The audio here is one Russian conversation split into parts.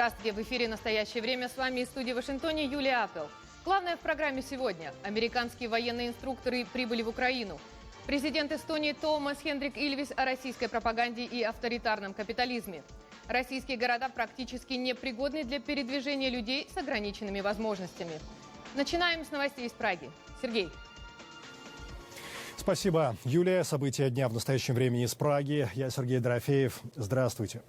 Здравствуйте, в эфире «Настоящее время». С вами из студии в Вашингтоне Юлия Апел. Главное в программе сегодня. Американские военные инструкторы прибыли в Украину. Президент Эстонии Томас Хендрик Ильвис о российской пропаганде и авторитарном капитализме. Российские города практически непригодны для передвижения людей с ограниченными возможностями. Начинаем с новостей из Праги. Сергей. Спасибо, Юлия. События дня в настоящем времени из Праги. Я Сергей Дорофеев. Здравствуйте.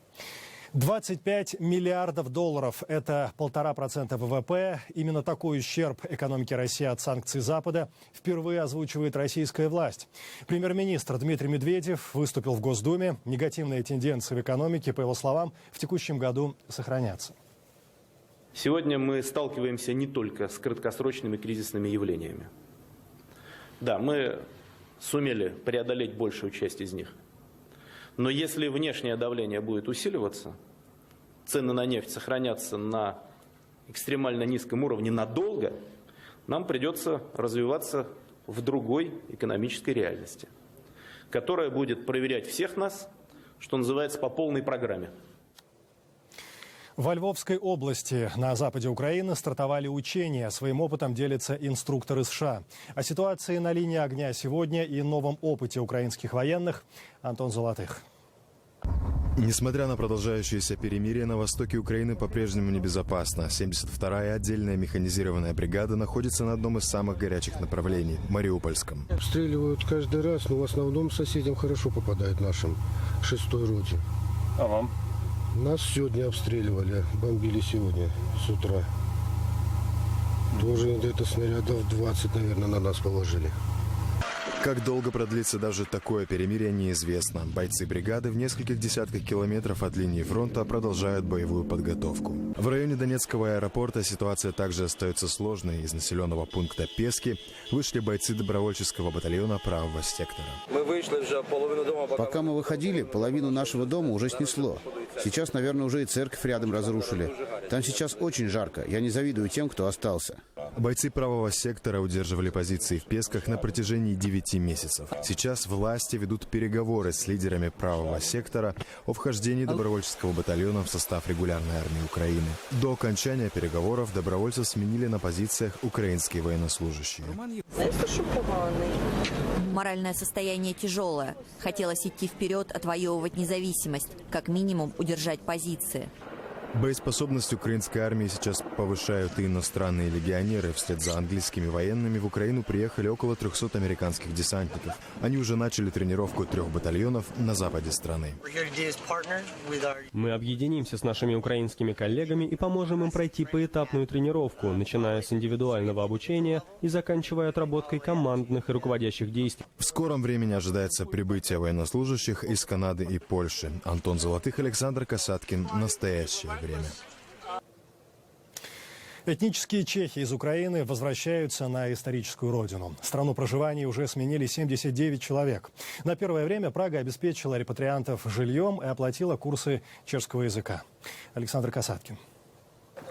25 миллиардов долларов – это 1,5% ВВП. Именно такой ущерб экономике России от санкций Запада впервые озвучивает российская власть. Премьер-министр Дмитрий Медведев выступил в Госдуме. Негативные тенденции в экономике, по его словам, в текущем году сохранятся. Сегодня мы сталкиваемся не только с краткосрочными кризисными явлениями. Да, мы сумели преодолеть большую часть из них. Но если внешнее давление будет усиливаться, цены на нефть сохранятся на экстремально низком уровне надолго, нам придется развиваться в другой экономической реальности, которая будет проверять всех нас, что называется, по полной программе. Во Львовской области на западе Украины стартовали учения. Своим опытом делятся инструкторы США. О ситуации на линии огня сегодня и новом опыте украинских военных Антон Золотых. Несмотря на продолжающееся перемирие, на востоке Украины по-прежнему небезопасно. 72-я отдельная механизированная бригада находится на одном из самых горячих направлений – Мариупольском. Обстреливают каждый раз, но в основном соседям хорошо попадают нашим 6-й роте. А вам? Нас сегодня обстреливали, бомбили сегодня с утра. Тоже где-то снарядов 20, наверное, на нас положили. Как долго продлится даже такое перемирие, неизвестно. Бойцы бригады в нескольких десятках километров от линии фронта продолжают боевую подготовку. В районе Донецкого аэропорта ситуация также остается сложной. Из населенного пункта Пески вышли бойцы добровольческого батальона правого сектора. Пока мы выходили, половину нашего дома уже снесло. Сейчас, наверное, уже и церковь рядом разрушили. Там сейчас очень жарко. Я не завидую тем, кто остался. Бойцы правого сектора удерживали позиции в Песках на протяжении 9 месяцев. Сейчас власти ведут переговоры с лидерами правого сектора о вхождении добровольческого батальона в состав регулярной армии Украины. До окончания переговоров добровольцев сменили на позициях украинские военнослужащие. Моральное состояние тяжелое. Хотелось идти вперед, отвоевывать независимость, как минимум удержать позиции. Боеспособность украинской армии сейчас повышают и иностранные легионеры. Вслед за английскими военными в Украину приехали около 300 американских десантников. Они уже начали тренировку 3 батальонов на западе страны. Мы объединимся с нашими украинскими коллегами и поможем им пройти поэтапную тренировку, начиная с индивидуального обучения и заканчивая отработкой командных и руководящих действий. В скором времени ожидается прибытие военнослужащих из Канады и Польши. Антон Золотых, Александр Касаткин. Настоящее время. Этнические чехи из Украины возвращаются на историческую родину. Страну проживания уже сменили 79 человек. На первое время Прага обеспечила репатриантов жильем и оплатила курсы чешского языка. Александр Касаткин.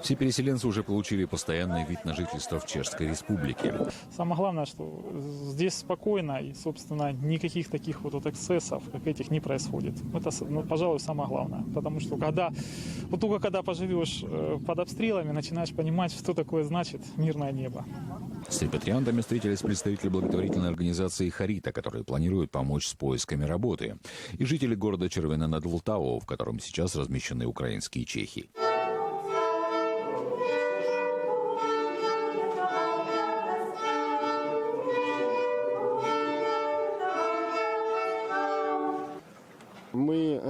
Все переселенцы уже получили постоянный вид на жительство в Чешской Республике. Самое главное, что здесь спокойно и, собственно, никаких таких вот эксцессов, как этих, не происходит. Это, пожалуй, самое главное. Потому что только когда поживешь под обстрелами, начинаешь понимать, что такое значит мирное небо. С репатриантами встретились представители благотворительной организации «Харита», которые планируют помочь с поисками работы, и жители города Червена над Влтавой, в котором сейчас размещены украинские чехи. Мы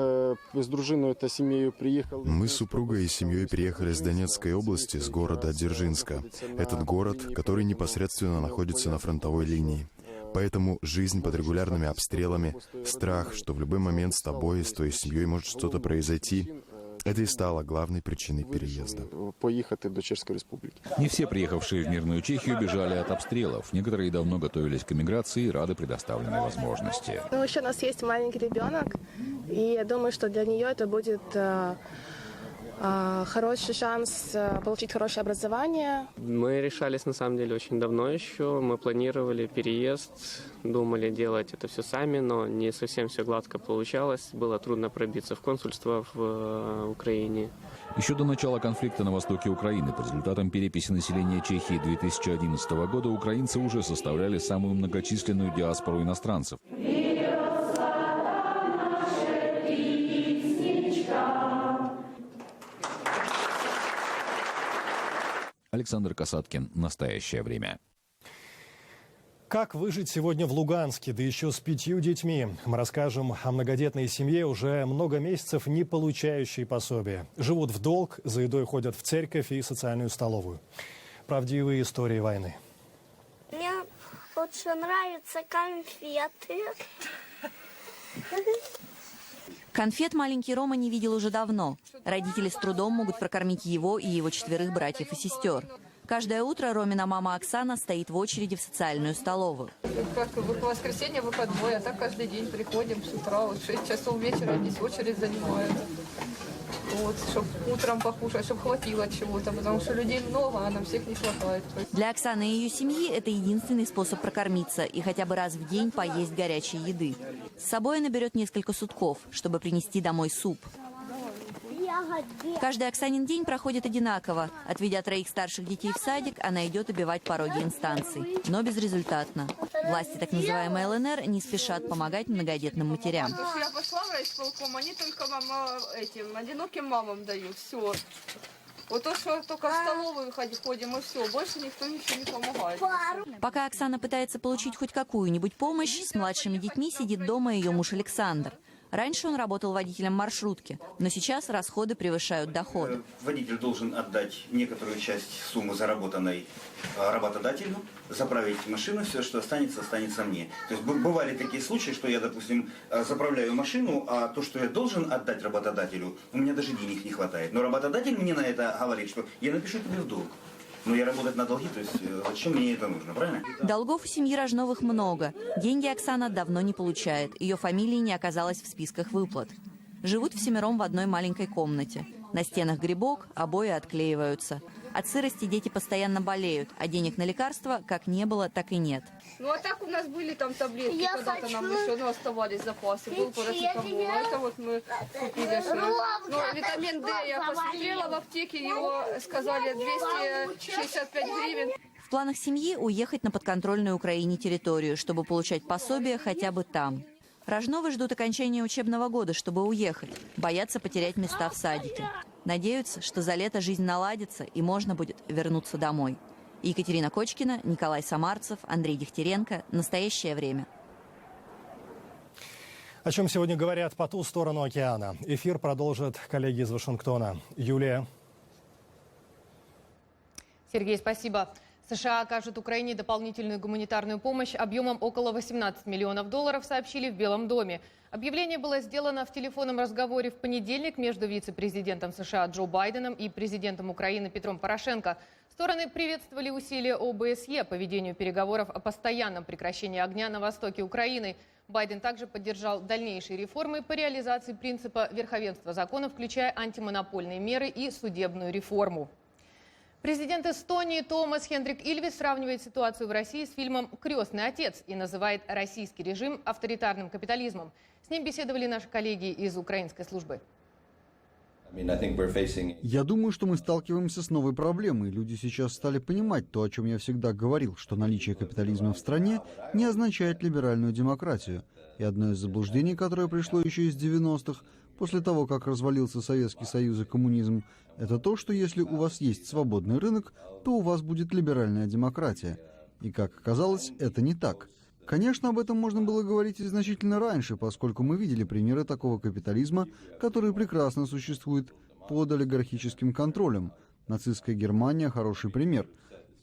с супругой и семьей приехали с Донецкой области, с города Дзержинска. Этот город, который непосредственно находится на фронтовой линии. Поэтому жизнь под регулярными обстрелами, страх, что в любой момент с тобой и с твоей семьей может что-то произойти, это и стало главной причиной переезда. Не все приехавшие в мирную Чехию бежали от обстрелов. Некоторые давно готовились к эмиграции и рады предоставленной возможности. Еще у нас есть маленький ребенок, и я думаю, что для нее это будет Хороший шанс получить хорошее образование. Мы решались на самом деле очень давно еще. Мы планировали переезд, думали делать это все сами, но не совсем все гладко получалось. Было трудно пробиться в консульство в Украине. Еще до начала конфликта на востоке Украины по результатам переписи населения Чехии 2011 года украинцы уже составляли самую многочисленную диаспору иностранцев. Александр Касаткин. Настоящее время. Как выжить сегодня в Луганске, да еще с 5 детьми? Мы расскажем о многодетной семье, уже много месяцев не получающей пособия. Живут в долг, за едой ходят в церковь и социальную столовую. Правдивые истории войны. Мне очень нравятся конфеты. Конфет маленький Рома не видел уже давно. Родители с трудом могут прокормить его и его 4 братьев и сестер. Каждое утро Ромина мама Оксана стоит в очереди в социальную столовую. Как в воскресенье выходной, а так каждый день приходим с утра, вот 6 часов вечера здесь очередь занимают. Вот, чтобы утром покушать, чтобы хватило чего-то, потому что людей много, а нам всех не хватает. Для Оксаны и ее семьи это единственный способ прокормиться и хотя бы раз в день поесть горячей еды. С собой она берет несколько сутков, чтобы принести домой суп. Каждый Оксанин день проходит одинаково. Отведя 3 старших детей в садик, она идет обивать пороги инстанций. Но безрезультатно. Власти так называемой ЛНР не спешат помогать многодетным матерям. Я пошла в райисполком, они только этим одиноким мамам дают. Все. Вот то, что только в столовую ходим, и все. Больше никто ничего не помогает. Пока Оксана пытается получить хоть какую-нибудь помощь, с младшими детьми сидит дома ее муж Александр. Раньше он работал водителем маршрутки, но сейчас расходы превышают доходы. Водитель должен отдать некоторую часть суммы, заработанной работодателю, заправить машину, все, что останется, останется мне. То есть бывали такие случаи, что я, допустим, заправляю машину, а то, что я должен отдать работодателю, у меня даже денег не хватает. Но работодатель мне на это говорит, что я напишу тебе в долг. Но я работать на долги, то есть зачем мне это нужно, правильно? Долгов у семьи Рожновых много. Деньги Оксана давно не получает. Ее фамилии не оказалось в списках выплат. Живут всемиром в одной маленькой комнате. На стенах грибок, обои отклеиваются. От сырости дети постоянно болеют, а денег на лекарства как не было, так и нет. Ну а так у нас были там таблетки, когда-то нам еще оставались запасы. Был парацетамол, это вот мы купили. Но витамин D я посмотрела в аптеке, его сказали 265 гривен. В планах семьи уехать на подконтрольную Украине территорию, чтобы получать пособие хотя бы там. Рожновы ждут окончания учебного года, чтобы уехать. Боятся потерять места в садике. Надеются, что за лето жизнь наладится и можно будет вернуться домой. Екатерина Кочкина, Николай Самарцев, Андрей Дегтяренко. Настоящее время. О чем сегодня говорят по ту сторону океана? Эфир продолжат коллеги из Вашингтона. Юлия. Сергей, спасибо. США окажут Украине дополнительную гуманитарную помощь объемом около 18 миллионов долларов, сообщили в Белом доме. Объявление было сделано в телефонном разговоре в понедельник между вице-президентом США Джо Байденом и президентом Украины Петром Порошенко. Стороны приветствовали усилия ОБСЕ по ведению переговоров о постоянном прекращении огня на востоке Украины. Байден также поддержал дальнейшие реформы по реализации принципа верховенства закона, включая антимонопольные меры и судебную реформу. Президент Эстонии Томас Хендрик Ильвис сравнивает ситуацию в России с фильмом «Крестный отец» и называет российский режим авторитарным капитализмом. С ним беседовали наши коллеги из украинской службы. Я думаю, что мы сталкиваемся с новой проблемой. Люди сейчас стали понимать то, о чем я всегда говорил, что наличие капитализма в стране не означает либеральную демократию. И одно из заблуждений, которое пришло еще из 90-х, после того, как развалился Советский Союз и коммунизм, это то, что если у вас есть свободный рынок, то у вас будет либеральная демократия. И, как оказалось, это не так. Конечно, об этом можно было говорить и значительно раньше, поскольку мы видели примеры такого капитализма, который прекрасно существует под олигархическим контролем. Нацистская Германия – хороший пример.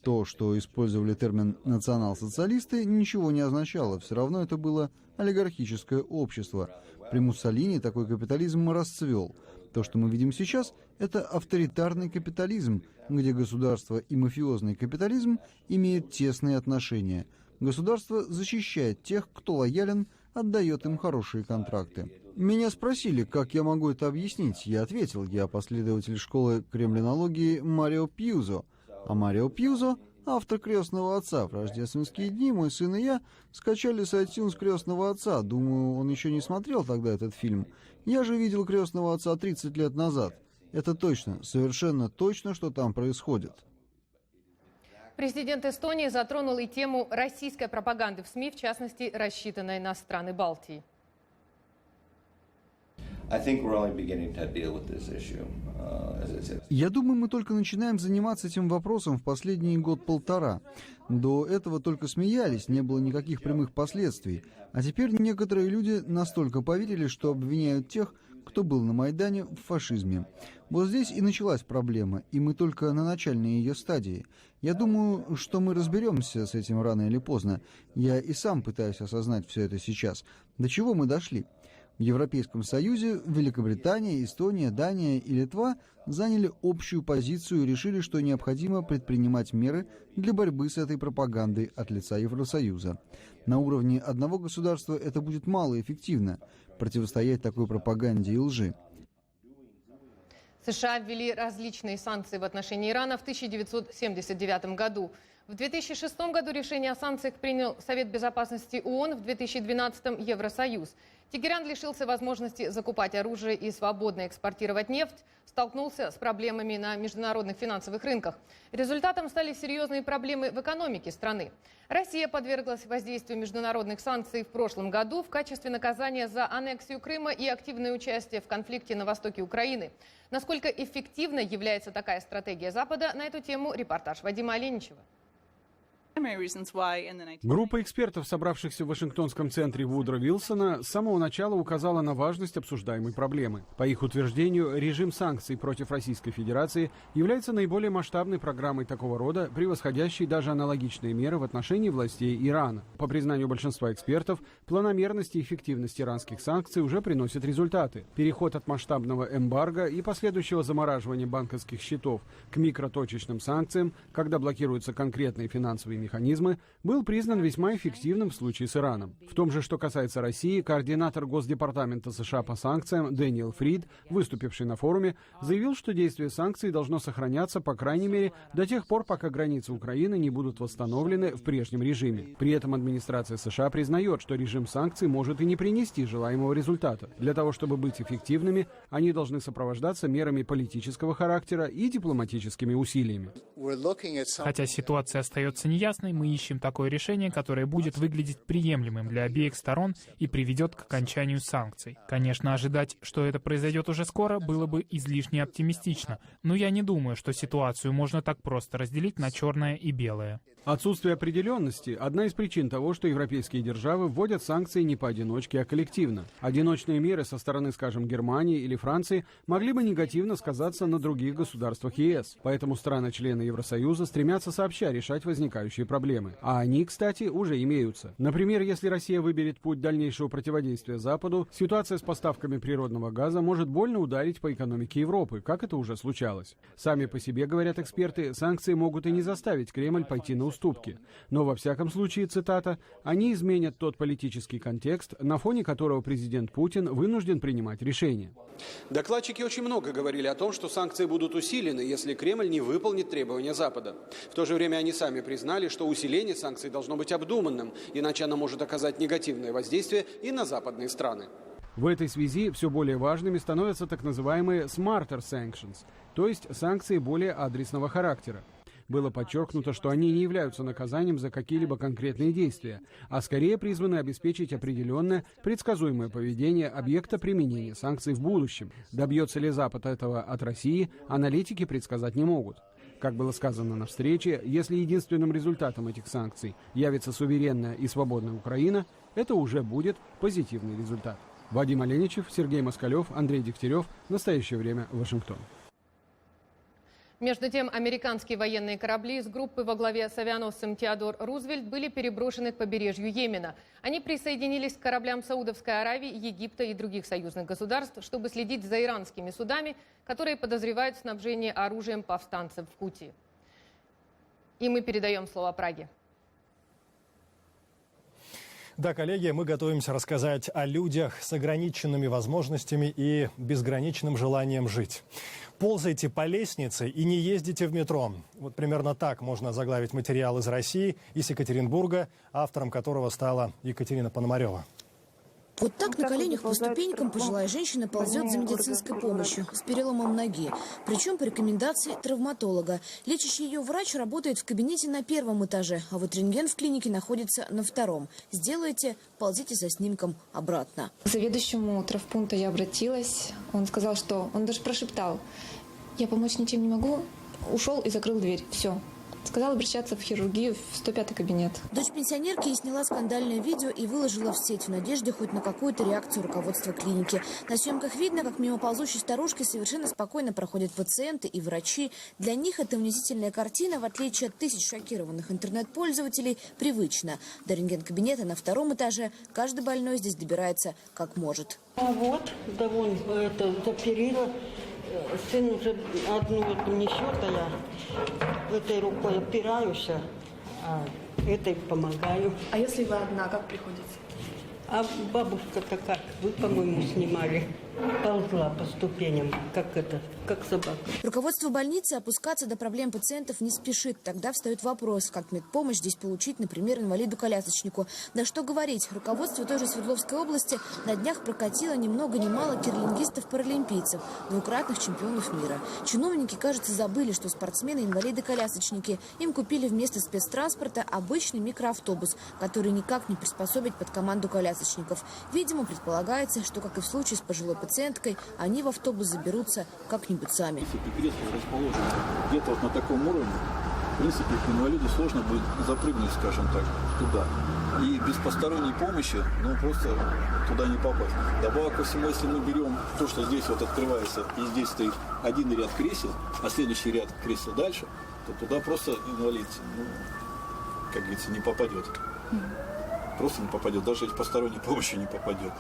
То, что использовали термин «национал-социалисты», ничего не означало, все равно это было олигархическое общество. При Муссолини такой капитализм расцвел. То, что мы видим сейчас, это авторитарный капитализм, где государство и мафиозный капитализм имеют тесные отношения. Государство защищает тех, кто лоялен отдает им хорошие контракты. Меня спросили, как я могу это объяснить. Я ответил, я последователь школы кремлинологии Марио Пьюзо. А Марио Пьюзо — автор «Крестного отца». В рождественские дни мой сын и я скачали с iTunes «Крестного отца». Думаю, он еще не смотрел тогда этот фильм. Я же видел «Крестного отца» 30 лет назад. Это точно, совершенно точно, что там происходит. Президент Эстонии затронул и тему российской пропаганды в СМИ, в частности, рассчитанной на страны Балтии. Я думаю, мы только начинаем заниматься этим вопросом в последний год-полтора. До этого только смеялись, не было никаких прямых последствий. А теперь некоторые люди настолько поверили, что обвиняют тех, кто был на Майдане, в фашизме. Вот здесь и началась проблема, и мы только на начальной ее стадии. Я думаю, что мы разберемся с этим рано или поздно. Я и сам пытаюсь осознать все это сейчас. До чего мы дошли? В Европейском Союзе Великобритания, Эстония, Дания и Литва заняли общую позицию и решили, что необходимо предпринимать меры для борьбы с этой пропагандой от лица Евросоюза. На уровне одного государства это будет малоэффективно – противостоять такой пропаганде и лжи. США ввели различные санкции в отношении Ирана в 1979 году. В 2006 году решение о санкциях принял Совет Безопасности ООН, в 2012 Евросоюз. Тегеран лишился возможности закупать оружие и свободно экспортировать нефть, столкнулся с проблемами на международных финансовых рынках. Результатом стали серьезные проблемы в экономике страны. Россия подверглась воздействию международных санкций в прошлом году в качестве наказания за аннексию Крыма и активное участие в конфликте на востоке Украины. Насколько эффективной является такая стратегия Запада, на эту тему репортаж Вадима Оленичева. Группа экспертов, собравшихся в Вашингтонском центре Вудро Вилсона, с самого начала указала на важность обсуждаемой проблемы. По их утверждению, режим санкций против Российской Федерации является наиболее масштабной программой такого рода, превосходящей даже аналогичные меры в отношении властей Ирана. По признанию большинства экспертов, планомерность и эффективность иранских санкций уже приносят результаты. Переход от масштабного эмбарго и последующего замораживания банковских счетов к микроточечным санкциям, когда блокируются конкретные финансовые механизмы, был признан весьма эффективным в случае с Ираном. В том же, что касается России, координатор Госдепартамента США по санкциям Дэниел Фрид, выступивший на форуме, заявил, что действие санкций должно сохраняться, по крайней мере, до тех пор, пока границы Украины не будут восстановлены в прежнем режиме. При этом администрация США признает, что режим санкций может и не принести желаемого результата. Для того, чтобы быть эффективными, они должны сопровождаться мерами политического характера и дипломатическими усилиями. Хотя ситуация остается неясной, мы ищем такое решение, которое будет выглядеть приемлемым для обеих сторон и приведет к окончанию санкций. Конечно, ожидать, что это произойдет уже скоро, было бы излишне оптимистично, но я не думаю, что ситуацию можно так просто разделить на черное и белое. Отсутствие определенности – одна из причин того, что европейские державы вводят санкции не поодиночке, а коллективно. Одиночные меры со стороны, скажем, Германии или Франции могли бы негативно сказаться на других государствах ЕС. Поэтому страны-члены Евросоюза стремятся сообща решать возникающие проблемы. А они, кстати, уже имеются. Например, если Россия выберет путь дальнейшего противодействия Западу, ситуация с поставками природного газа может больно ударить по экономике Европы, как это уже случалось. Сами по себе, говорят эксперты, санкции могут и не заставить Кремль пойти на уступки. Но во всяком случае, цитата, «они изменят тот политический контекст, на фоне которого президент Путин вынужден принимать решения». Докладчики очень много говорили о том, что санкции будут усилены, если Кремль не выполнит требования Запада. В то же время они сами признали, что усиление санкций должно быть обдуманным, иначе оно может оказать негативное воздействие и на западные страны. В этой связи все более важными становятся так называемые «smarter sanctions», то есть санкции более адресного характера. Было подчеркнуто, что они не являются наказанием за какие-либо конкретные действия, а скорее призваны обеспечить определенное, предсказуемое поведение объекта применения санкций в будущем. Добьется ли Запад этого от России, аналитики предсказать не могут. Как было сказано на встрече, если единственным результатом этих санкций явится суверенная и свободная Украина, это уже будет позитивный результат. Вадим Оленичев, Сергей Москалев, Андрей Дегтярев. Настоящее время. Вашингтон. Между тем, американские военные корабли из группы во главе с авианосцем Теодор Рузвельт были переброшены к побережью Йемена. Они присоединились к кораблям Саудовской Аравии, Египта и других союзных государств, чтобы следить за иранскими судами, которые подозревают в снабжении оружием повстанцев в Хути. И мы передаем слово Праге. Да, коллеги, мы готовимся рассказать о людях с ограниченными возможностями и безграничным желанием жить. Ползайте по лестнице и не ездите в метро. Вот примерно так можно заглавить материал из России, из Екатеринбурга, автором которого стала Екатерина Пономарева. Вот так на коленях по ступенькам пожилая женщина ползет за медицинской помощью с переломом ноги. Причем по рекомендации травматолога. Лечащий ее врач работает в кабинете на 1-м этаже, а вот рентген в клинике находится на 2-м. Сделайте, ползите за снимком обратно. К заведующему травмпункта я обратилась. Он сказал, что... Он даже прошептал: я помочь ничем не могу. Ушел и закрыл дверь. Все. Сказал обращаться в хирургию, в 105-й кабинет. Дочь пенсионерки сняла скандальное видео и выложила в сеть в надежде хоть на какую-то реакцию руководства клиники. На съемках видно, как мимо ползущей старушки совершенно спокойно проходят пациенты и врачи. Для них эта унизительная картина, в отличие от тысяч шокированных интернет-пользователей, привычна. До рентген-кабинета на 2-м этаже каждый больной здесь добирается как может. А вот, довольно заперила. Сын уже одну несет, а я этой рукой опираюсь, а этой помогаю. А если вы одна, как приходится? А бабушка-то как? Вы, по-моему, снимали. Ползла по ступеням, как собака. Руководство больницы опускаться до проблем пациентов не спешит. Тогда встает вопрос, как медпомощь здесь получить, например, инвалиду-колясочнику. Да что говорить, руководство той же Свердловской области на днях прокатило ни много ни мало кирлингистов-паралимпийцев, двукратных чемпионов мира. Чиновники, кажется, забыли, что спортсмены-инвалиды-колясочники. Им купили вместо спецтранспорта обычный микроавтобус, который никак не приспособить под команду колясочников. Видимо, предполагается, что, как и в случае с пожилой пациенткой, они в автобус заберутся как-нибудь сами. Если кресло расположено где-то вот на таком уровне, в принципе, к инвалиду сложно будет запрыгнуть, скажем так, туда. И без посторонней помощи, просто туда не попасть. Добавок ко всему, если мы берем то, что здесь вот открывается, и здесь стоит один ряд кресел, а следующий ряд кресел дальше, то туда просто инвалид, как говорится, не попадет. Просто не попадет, даже без посторонней помощи не попадет.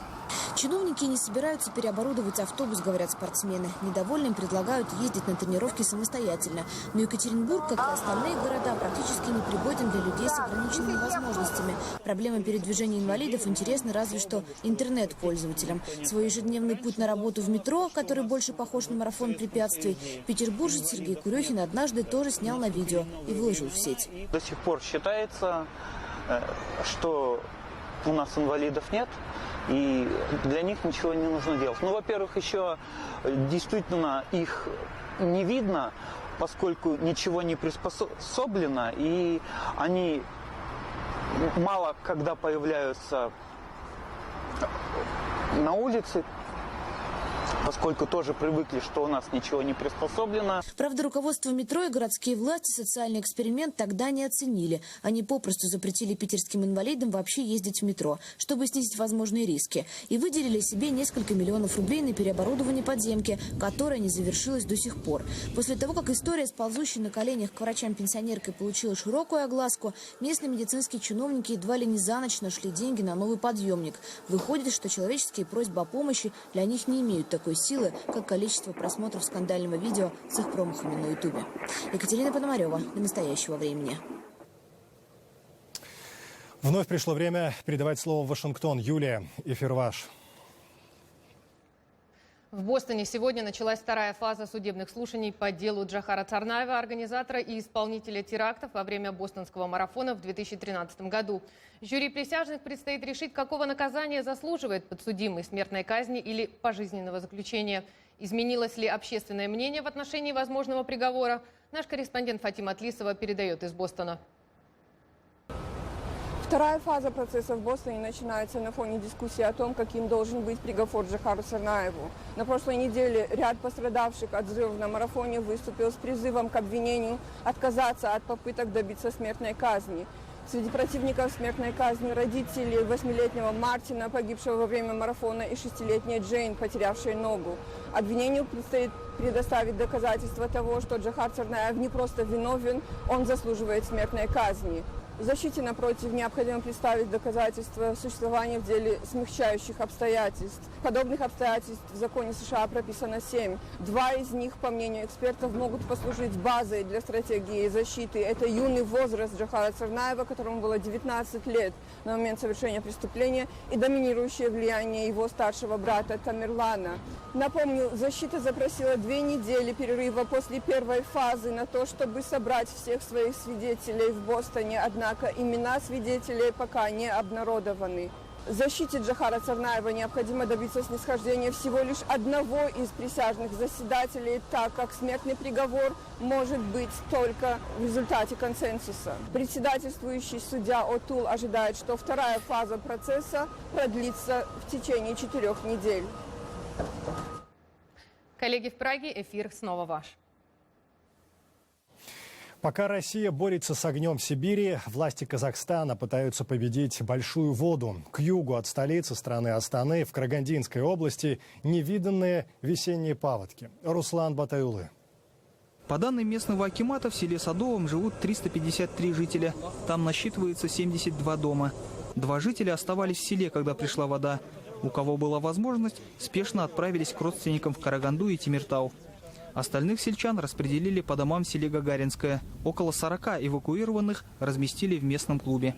Чиновники не собираются переоборудовать автобус, говорят спортсмены. Недовольным предлагают ездить на тренировки самостоятельно. Но Екатеринбург, как и остальные города, практически не пригоден для людей с ограниченными возможностями. Проблема передвижения инвалидов интересна разве что интернет-пользователям. Свой ежедневный путь на работу в метро, который больше похож на марафон препятствий, петербуржец Сергей Курехин однажды тоже снял на видео и выложил в сеть. До сих пор считается, что у нас инвалидов нет, и для них ничего не нужно делать. Во-первых, еще действительно их не видно, поскольку ничего не приспособлено, и они мало когда появляются на улице, поскольку тоже привыкли, что у нас ничего не приспособлено. Правда, руководство метро и городские власти социальный эксперимент тогда не оценили. Они попросту запретили питерским инвалидам вообще ездить в метро, чтобы снизить возможные риски. И выделили себе несколько миллионов рублей на переоборудование подземки, которое не завершилось до сих пор. После того, как история с ползущей на коленях к врачам-пенсионеркой получила широкую огласку, местные медицинские чиновники едва ли не за ночь нашли деньги на новый подъемник. Выходит, что человеческие просьбы о помощи для них не имеют такой силы, как количество просмотров скандального видео с их промахами на Ютубе. Екатерина Пономарева. До настоящего времени. Вновь пришло время передавать слово в Вашингтон. Юлия, эфир ваш. В Бостоне сегодня началась вторая фаза судебных слушаний по делу Джохара Царнаева, организатора и исполнителя терактов во время бостонского марафона в 2013 году. Жюри присяжных предстоит решить, какого наказания заслуживает подсудимый: смертной казни или пожизненного заключения. Изменилось ли общественное мнение в отношении возможного приговора? Наш корреспондент Фатима Атлисова передает из Бостона. Вторая фаза процесса в Бостоне начинается на фоне дискуссии о том, каким должен быть приговор Джохару Царнаеву. На прошлой неделе ряд пострадавших от взрыва на марафоне выступил с призывом к обвинению отказаться от попыток добиться смертной казни. Среди противников смертной казни родители 8-летнего Мартина, погибшего во время марафона, и 6-летняя Джейн, потерявшая ногу. Обвинению предстоит предоставить доказательства того, что Джохар Царнаев не просто виновен, он заслуживает смертной казни. Защите, напротив, необходимо представить доказательства существования в деле смягчающих обстоятельств. Подобных обстоятельств в законе США прописано 7. 2 из них, по мнению экспертов, могут послужить базой для стратегии защиты. Это юный возраст Джохара Царнаева, которому было 19 лет на момент совершения преступления, и доминирующее влияние его старшего брата Тамерлана. Напомню, защита запросила 2 недели перерыва после первой фазы на то, чтобы собрать всех своих свидетелей в Бостоне, однако имена свидетелей пока не обнародованы. Защите Джохара Царнаева необходимо добиться снисхождения всего лишь одного из присяжных заседателей, так как смертный приговор может быть только в результате консенсуса. Председательствующий судья Отул ожидает, что вторая фаза процесса продлится в течение 4 недель. Коллеги в Праге, эфир снова ваш. Пока Россия борется с огнем в Сибири, власти Казахстана пытаются победить большую воду. К югу от столицы страны Астаны, в Карагандинской области, невиданные весенние паводки. Руслан Батаюлы. По данным местного акимата, в селе Садовом живут 353 жителя. Там насчитывается 72 дома. 2 жителя оставались в селе, когда пришла вода. У кого была возможность, спешно отправились к родственникам в Караганду и Темиртау. Остальных сельчан распределили по домам в селе Гагаринское. Около 40 эвакуированных разместили в местном клубе.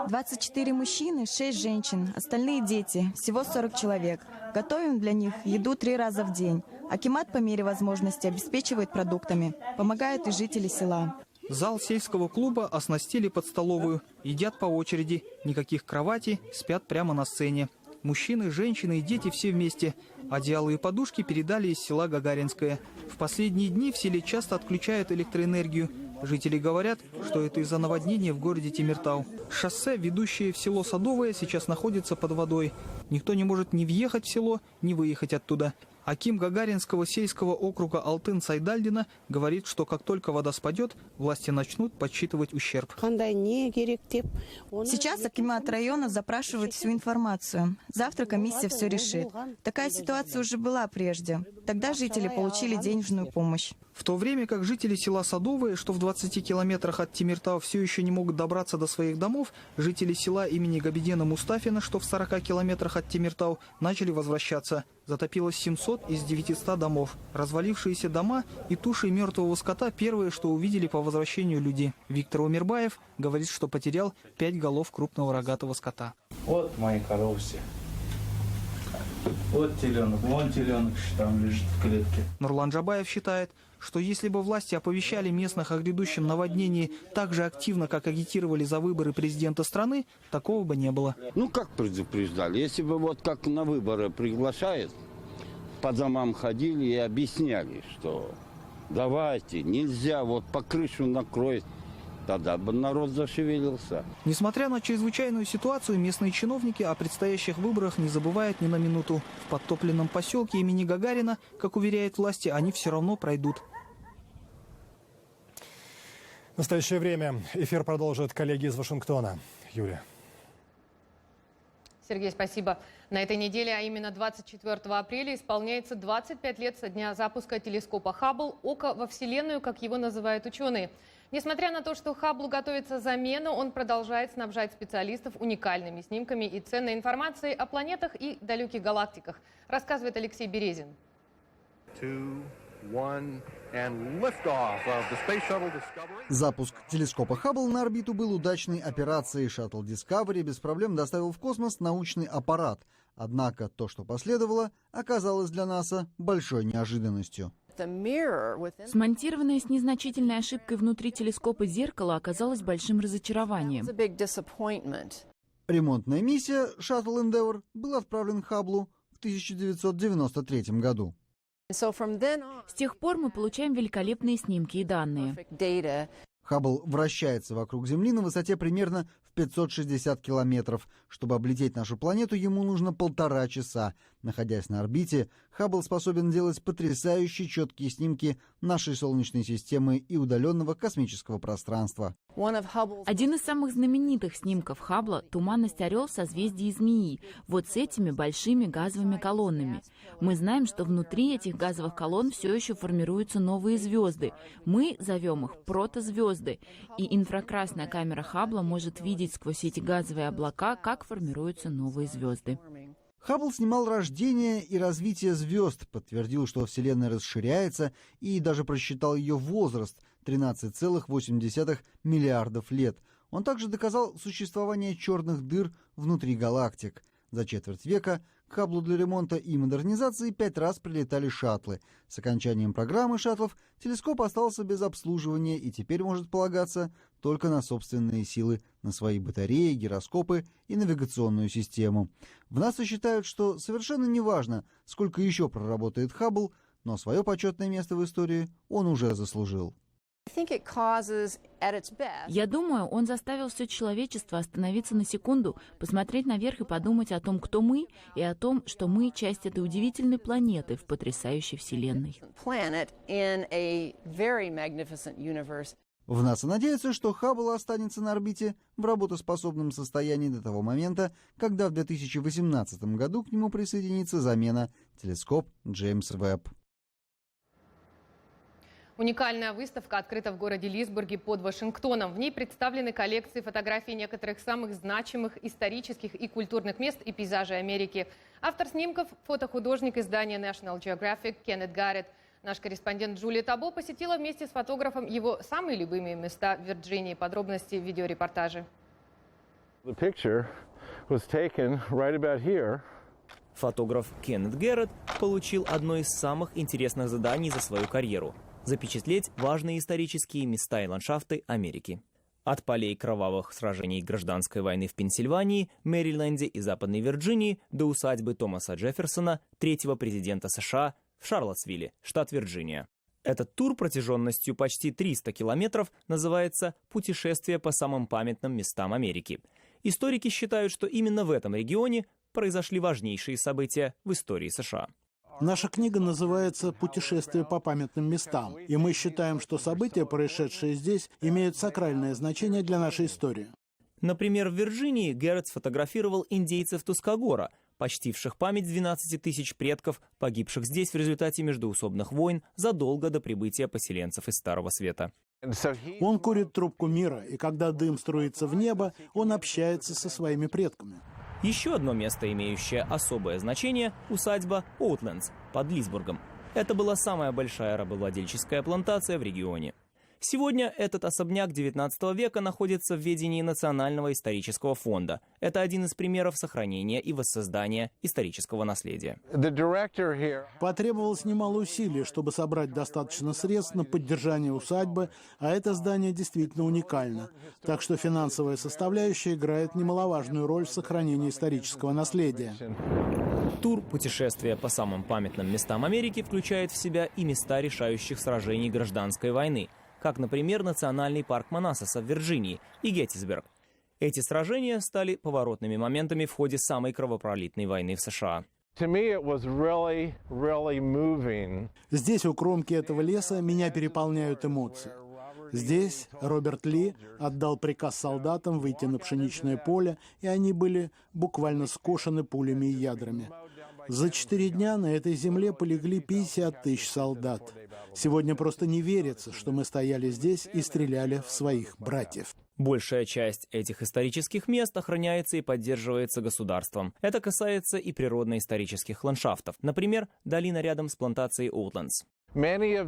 24 мужчины, 6 женщин, остальные дети, всего 40 человек. Готовим для них еду 3 раза в день. Акимат по мере возможности обеспечивает продуктами. Помогают и жители села. Зал сельского клуба оснастили под столовую. Едят по очереди. Никаких кроватей, спят прямо на сцене. Мужчины, женщины и дети все вместе. Одеяла и подушки передали из села Гагаринское. В последние дни в селе часто отключают электроэнергию. Жители говорят, что это из-за наводнения в городе Темиртау. Шоссе, ведущее в село Садовое, сейчас находится под водой. Никто не может ни въехать в село, ни выехать оттуда. Аким Гагаринского сельского округа Алтын Сайдальдина говорит, что как только вода спадет, власти начнут подсчитывать ущерб. Сейчас акимат района запрашивает всю информацию. Завтра комиссия все решит. Такая ситуация уже была прежде. Тогда жители получили денежную помощь. В то время как жители села Садовое, что в 20 километрах от Темиртау, все еще не могут добраться до своих домов, жители села имени Габидена Мустафина, что в 40 километрах от Темиртау, начали возвращаться. Затопилось 700 из 900 домов. Развалившиеся дома и туши мертвого скота – первое, что увидели по возвращению люди. Виктор Умирбаев говорит, что потерял 5 голов крупного рогатого скота. Вот мои коровы все. Вот теленок, вон теленок там лежит в клетке. Нурлан Джабаев считает, что если бы власти оповещали местных о грядущем наводнении так же активно, как агитировали за выборы президента страны, такого бы не было. Ну как предупреждали? Если бы вот как на выборы приглашают, по домам ходили и объясняли, что давайте, нельзя, вот по крышу накроет. Тогда бы народ зашевелился. Несмотря на чрезвычайную ситуацию, местные чиновники о предстоящих выборах не забывают ни на минуту. В подтопленном поселке имени Гагарина, как уверяют власти, они все равно пройдут. В настоящее время эфир продолжат коллеги из Вашингтона. Юлия. Сергей, спасибо. На этой неделе, а именно 24 апреля, исполняется 25 лет со дня запуска телескопа Хаббл «Око во Вселенную», как его называют ученые. Несмотря на то, что Хабблу готовится замена, он продолжает снабжать специалистов уникальными снимками и ценной информацией о планетах и далеких галактиках, рассказывает Алексей Березин. Запуск телескопа Хаббл на орбиту был удачной операцией. Шаттл Discovery без проблем доставил в космос научный аппарат. Однако то, что последовало, оказалось для НАСА большой неожиданностью. Смонтированное с незначительной ошибкой внутри телескопа зеркало оказалось большим разочарованием. Ремонтная миссия «Шаттл Endeavour» был отправлен к Хабблу в 1993 году. С тех пор мы получаем великолепные снимки и данные. Хаббл вращается вокруг Земли на высоте примерно в 560 километров. Чтобы облететь нашу планету, ему нужно 1,5 часа. Находясь на орбите, Хаббл способен делать потрясающе четкие снимки нашей Солнечной системы и удаленного космического пространства. Один из самых знаменитых снимков Хаббла — туманность орел в созвездии Змеи, вот с этими большими газовыми колоннами. Мы знаем, что внутри этих газовых колонн все еще формируются новые звезды. Мы зовем их протозвезды. И инфракрасная камера Хаббла может видеть сквозь эти газовые облака, как формируются новые звезды. Хаббл снимал рождение и развитие звезд, подтвердил, что Вселенная расширяется, и даже просчитал ее возраст — 13,8 миллиардов лет. Он также доказал существование черных дыр внутри галактик. За четверть века к Хабблу для ремонта и модернизации 5 раз прилетали шаттлы. С окончанием программы шаттлов телескоп остался без обслуживания и теперь может полагаться только на собственные силы, на свои батареи, гироскопы и навигационную систему. В НАСА считают, что совершенно неважно, сколько еще проработает Хаббл, но свое почетное место в истории он уже заслужил. Я думаю, он заставил все человечество остановиться на секунду, посмотреть наверх и подумать о том, кто мы, и о том, что мы часть этой удивительной планеты в потрясающей Вселенной. В НАСА надеются, что Хаббл останется на орбите в работоспособном состоянии до того момента, когда в 2018 году к нему присоединится замена телескоп Джеймс Вебб. Уникальная выставка открыта в городе Лисбурге под Вашингтоном. В ней представлены коллекции фотографий некоторых самых значимых исторических и культурных мест и пейзажей Америки. Автор снимков – фотохудожник издания National Geographic Кеннет Гарретт. Наш корреспондент Джулия Табо посетила вместе с фотографом его самые любимые места в Вирджинии. Подробности в видеорепортаже. Фотограф Кеннет Гарретт получил одно из самых интересных заданий за свою карьеру – запечатлеть важные исторические места и ландшафты Америки. От полей кровавых сражений гражданской войны в Пенсильвании, Мэриленде и Западной Вирджинии до усадьбы Томаса Джефферсона, третьего президента США, в Шарлоттсвилле, штат Вирджиния. Этот тур протяженностью почти 300 километров называется «Путешествие по самым памятным местам Америки». Историки считают, что именно в этом регионе произошли важнейшие события в истории США. Наша книга называется «Путешествие по памятным местам», и мы считаем, что события, происшедшие здесь, имеют сакральное значение для нашей истории. Например, в Вирджинии Гарретт сфотографировал индейцев Тускагора, почтивших память 12 тысяч предков, погибших здесь в результате междоусобных войн задолго до прибытия поселенцев из Старого Света. Он курит трубку мира, и когда дым струится в небо, он общается со своими предками. Еще одно место, имеющее особое значение – усадьба Оутлендс под Лисбургом. Это была самая большая рабовладельческая плантация в регионе. Сегодня этот особняк XIX века находится в ведении Национального исторического фонда. Это один из примеров сохранения и воссоздания исторического наследия. Потребовалось немало усилий, чтобы собрать достаточно средств на поддержание усадьбы, а это здание действительно уникально. Так что финансовая составляющая играет немаловажную роль в сохранении исторического наследия. Тур «Путешествие по самым памятным местам Америки» включает в себя и места решающих сражений гражданской войны, как, например, Национальный парк Манасаса в Вирджинии и Геттисберг. Эти сражения стали поворотными моментами в ходе самой кровопролитной войны в США. Здесь, у кромки этого леса, меня переполняют эмоции. Здесь Роберт Ли отдал приказ солдатам выйти на пшеничное поле, и они были буквально скошены пулями и ядрами. За 4 дня на этой земле полегли 50 тысяч солдат. Сегодня просто не верится, что мы стояли здесь и стреляли в своих братьев. Большая часть этих исторических мест охраняется и поддерживается государством. Это касается и природно-исторических ландшафтов. Например, долина рядом с плантацией Оутлендс. Многие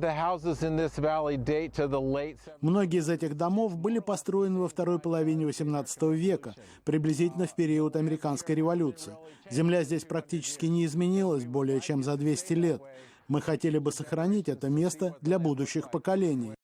из этих домов были построены во второй половине XVIII века, приблизительно в период Американской революции. Земля здесь практически не изменилась более чем за 200 лет. Мы хотели бы сохранить это место для будущих поколений.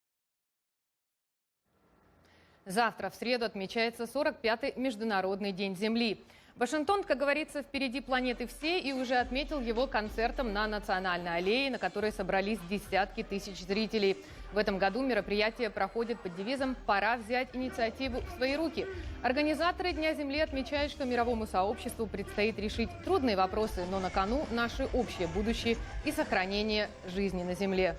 Завтра, в среду, отмечается 45-й Международный день Земли. Вашингтон, как говорится, впереди планеты всей и уже отметил его концертом на Национальной аллее, на которой собрались десятки тысяч зрителей. В этом году мероприятие проходит под девизом «Пора взять инициативу в свои руки». Организаторы Дня Земли отмечают, что мировому сообществу предстоит решить трудные вопросы, но на кону наше общее будущее и сохранение жизни на Земле.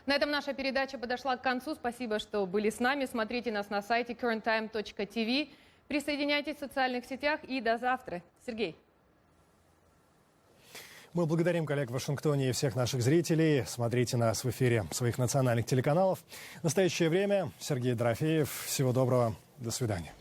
На этом наша передача подошла к концу. Спасибо, что были с нами. Смотрите нас на сайте currenttime.tv. Присоединяйтесь в социальных сетях и до завтра. Сергей. Мы благодарим коллег в Вашингтоне и всех наших зрителей. Смотрите нас в эфире своих национальных телеканалов. В настоящее время Сергей Дорофеев. Всего доброго. До свидания.